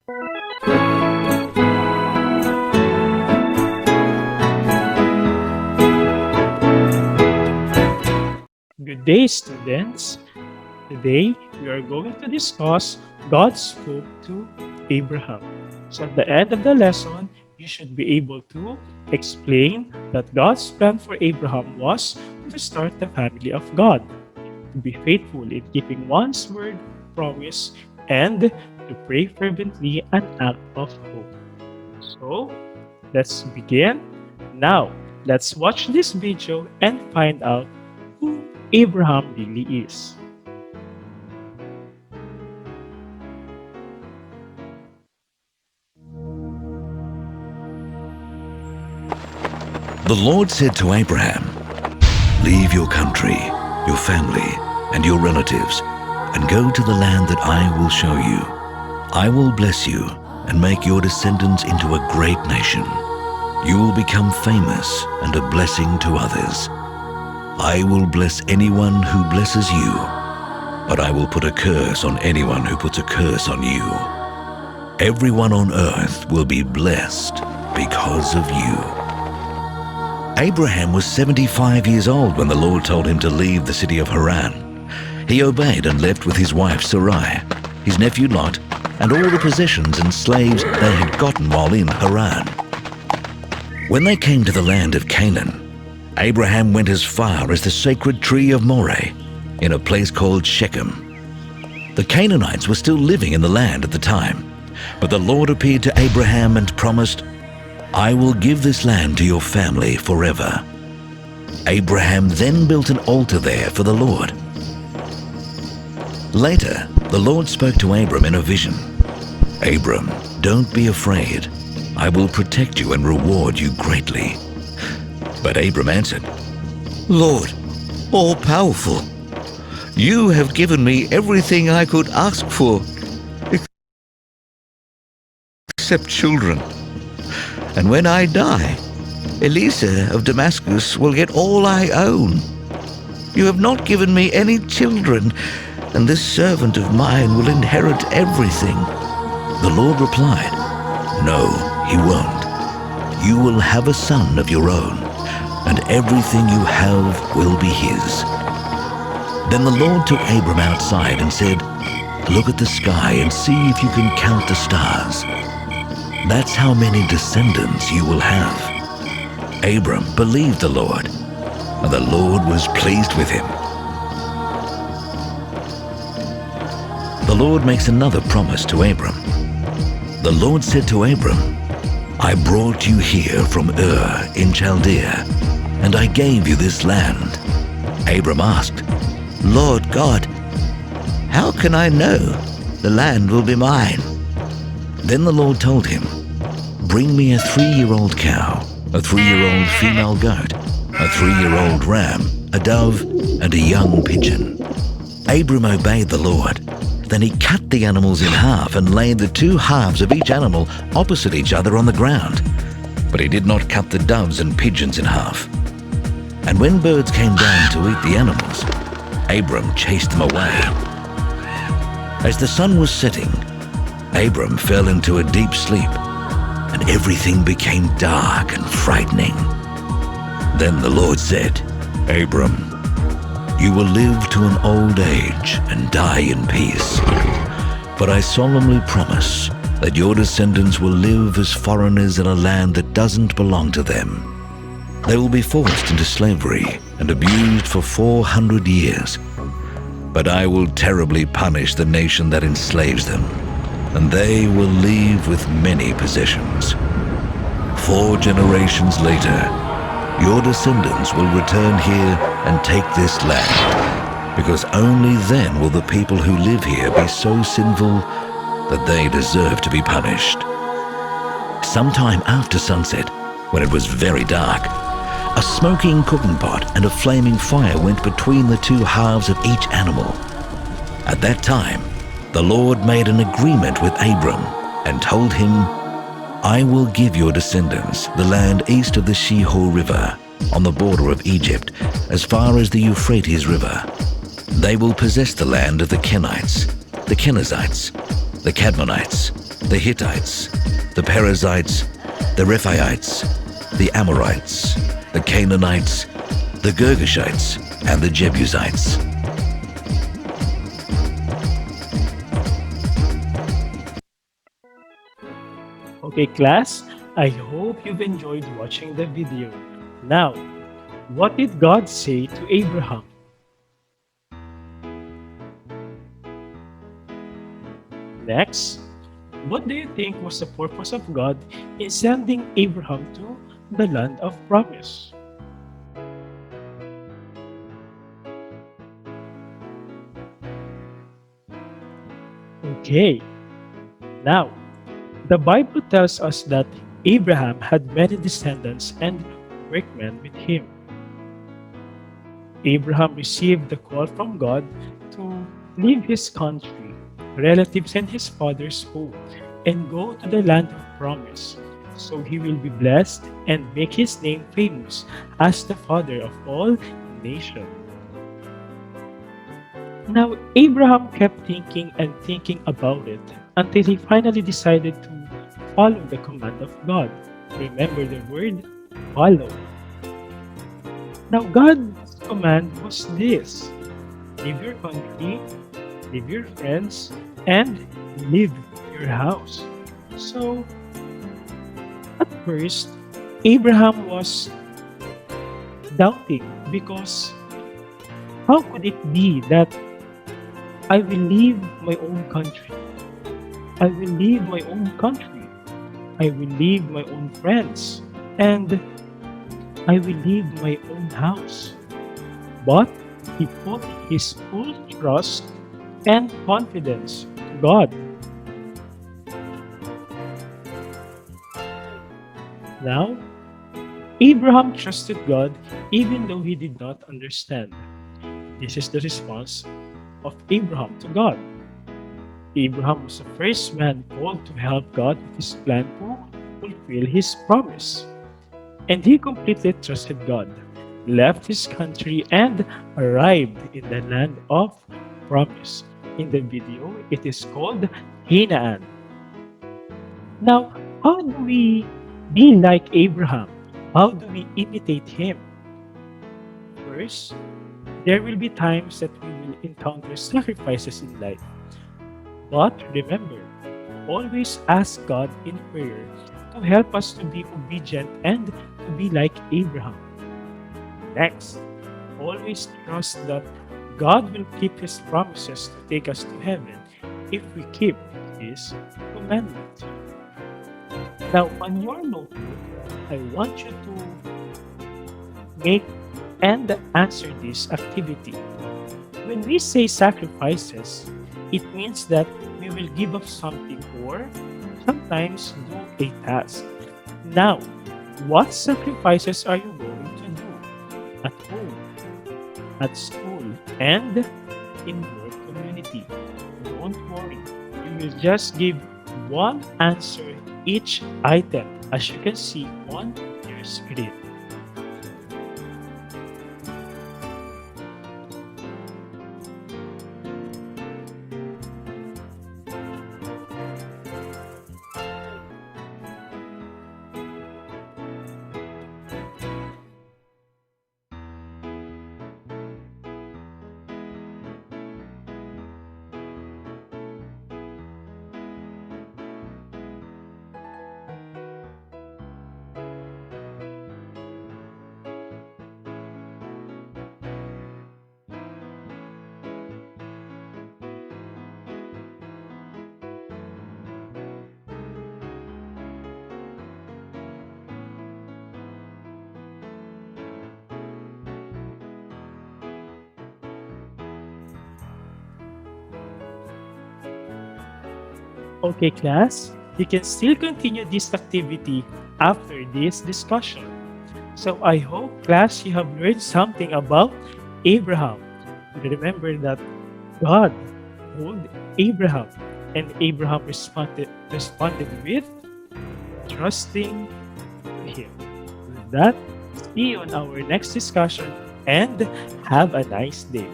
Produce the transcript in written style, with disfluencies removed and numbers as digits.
Good day, students. Today, we are going to discuss God spoke to Abraham. So, at the end of the lesson, you should be able to explain that God's plan for Abraham was to start the family of God, to be faithful in keeping one's word, promise, and to pray fervently an act of hope. So, let's begin. Now, let's watch this video and find out who Abraham really is. The Lord said to Abraham, "Leave your country, your family, and your relatives, and go to the land that I will show you. I will bless you and make your descendants into a great nation. You will become famous and a blessing to others. I will bless anyone who blesses you, but I will put a curse on anyone who puts a curse on you. Everyone on earth will be blessed because of you." Abraham was 75 years old when the Lord told him to leave the city of Haran. He obeyed and left with his wife Sarai, his nephew Lot, and all the possessions and slaves they had gotten while in Haran. When they came to the land of Canaan, Abraham went as far as the sacred tree of Moreh, in a place called Shechem. The Canaanites were still living in the land at the time, but the Lord appeared to Abraham and promised, "I will give this land to your family forever." Abraham then built an altar there for the Lord. Later, the Lord spoke to Abram in a vision. "Abram, don't be afraid. I will protect you and reward you greatly." But Abram answered, "Lord, all-powerful, you have given me everything I could ask for, except children. And when I die, Eliezer of Damascus will get all I own. You have not given me any children, and this servant of mine will inherit everything." The Lord replied, "No, he won't. You will have a son of your own, and everything you have will be his." Then the Lord took Abram outside and said, "Look at the sky and see if you can count the stars. That's how many descendants you will have." Abram believed the Lord, and the Lord was pleased with him. The Lord makes another promise to Abram. The Lord said to Abram, "I brought you here from Ur in Chaldea, and I gave you this land." Abram asked, "Lord God, how can I know the land will be mine?" Then the Lord told him, "Bring me a 3-year-old cow, a 3-year-old female goat, a 3-year-old ram, a dove, and a young pigeon." Abram obeyed the Lord. Then he cut the animals in half and laid the 2 halves of each animal opposite each other on the ground. But he did not cut the doves and pigeons in half. And when birds came down to eat the animals, Abram chased them away. As the sun was setting, Abram fell into a deep sleep, and everything became dark and frightening. Then the Lord said, "Abram, you will live to an old age and die in peace. But I solemnly promise that your descendants will live as foreigners in a land that doesn't belong to them. They will be forced into slavery and abused for 400 years. But I will terribly punish the nation that enslaves them, and they will leave with many possessions. 4 generations later, your descendants will return here and take this land, because only then will the people who live here be so sinful that they deserve to be punished." Sometime after sunset, when it was very dark, a smoking cooking pot and a flaming fire went between the 2 halves of each animal. At that time, the Lord made an agreement with Abram and told him, "I will give your descendants the land east of the Shihor River, on the border of Egypt, as far as the Euphrates River. They will possess the land of the Kenites, the Kenizzites, the Kadmonites, the Hittites, the Perizzites, the Rephaites, the Amorites, the Canaanites, the Girgashites, and the Jebusites. Okay, class, I hope you've enjoyed watching the video. Now, what did God say to Abraham? Next, what do you think was the purpose of God in sending Abraham to the land of promise? Okay, now, the Bible tells us that Abraham had many descendants and workmen with him. Abraham received the call from God to leave his country, relatives, and his father's home and go to the land of promise, so he will be blessed and make his name famous as the father of all nations. Now, Abraham kept thinking and thinking about it until he finally decided to follow the command of God. Remember the word follow. Now, God's command was this: leave your country, leave your friends, and leave your house. So, at first, Abraham was doubting because how could it be that I will leave my own country? I will leave my own country. I will leave my own friends. And I will leave my own house. But he put his full trust and confidence to God. Now, Abraham trusted God even though he did not understand. This is the response of Abraham to God. Abraham was the first man called to help God with his plan to fulfill his promise. And he completely trusted God, left his country, and arrived in the land of promise. In the video, it is called Canaan. Now, how do we be like Abraham? How do we imitate him? First, there will be times that we will encounter sacrifices in life. But remember, always ask God in prayer to help us to be obedient and to be like Abraham. Next, always trust that God will keep His promises to take us to heaven if we keep His commandments. Now, on your notebook, I want you to make and answer this activity. When we say sacrifices, it means that we will give up something or sometimes do a task. Now, what sacrifices are you going to do at home, at school, and in your community? Don't worry, you will just give one answer each item as you can see on your screen. Okay, class, you can still continue this activity after this discussion. So I hope, class, you have learned something about Abraham. Remember that God told Abraham, and Abraham responded with trusting Him. With that, see you on our next discussion and have a nice day.